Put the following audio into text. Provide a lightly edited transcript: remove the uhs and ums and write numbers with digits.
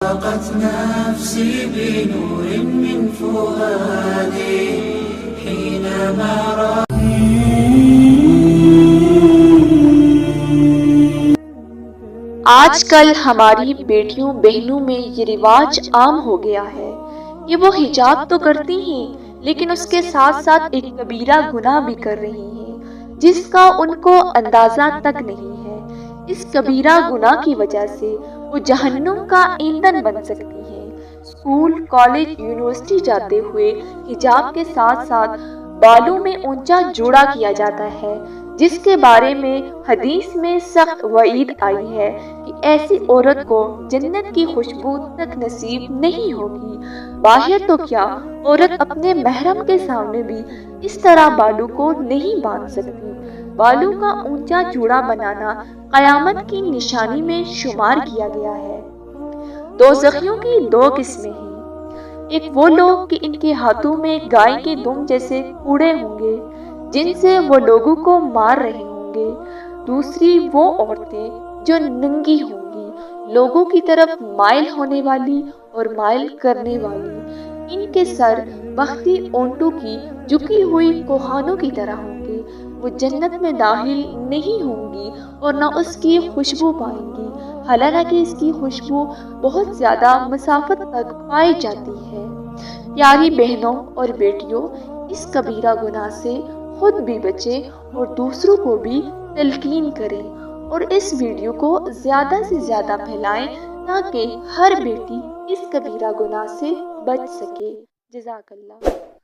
ضاقت نفسي بنور من فؤادي حينما آج کل ہماری بیٹیوں بہنوں میں یہ رواج عام ہو گیا ہے کہ وہ حجاب تو کرتی ہیں لیکن اس کے ساتھ ساتھ ایک کبیرہ گناہ بھی کر رہی ہیں جس کا ان کو اندازہ تک نہیں ہے۔ اس کبیرہ گناہ کی وجہ سے وہ جہنم کا ایندھن بن سکتی ہیں۔ اسکول، کالج، یونیورسٹی جاتے ہوئے حجاب کے ساتھ ساتھ بالوں میں اونچا جوڑا کیا جاتا ہے، جس کے بارے میں حدیث میں سخت وعید آئی ہے کہ ایسی عورت کو جنت کی خوشبو تک نصیب نہیں ہوگی۔ باہر تو کیا، عورت اپنے محرم کے سامنے بھی اس طرح بالوں کو نہیں باندھ سکتی۔ بالوں کا اونچا جوڑا بنانا قیامت کی نشانی میں شمار کیا گیا ہے۔ دوزخیوں کی دو قسمیں ہیں، ایک وہ لوگ کہ ان کے ہاتھوں میں گائے کے دم جیسے کوڑے ہوں گے جن سے وہ لوگوں کو مار رہے ہوں گے، دوسری وہ عورتیں جو ننگی ہوں گی، لوگوں کی طرف مائل ہونے والی اور مائل کرنے والی۔ ان کے سر بختی اونٹوں کی جھکی ہوئی کوہانوں کی طرح ہوں گے۔ وہ جنت میں داخل نہیں ہوں گی اور نہ اس کی خوشبو پائیں گی، حالانکہ اس کی خوشبو بہت زیادہ مسافت تک پائی جاتی ہے۔ پیاری بہنوں اور بیٹیوں، اس کبیرہ گناہ سے خود بھی بچیں اور دوسروں کو بھی تلقین کریں، اور اس ویڈیو کو زیادہ سے زیادہ پھیلائیں تاکہ ہر بیٹی اس کبیرہ گناہ سے بچ سکے۔ جزاک اللہ۔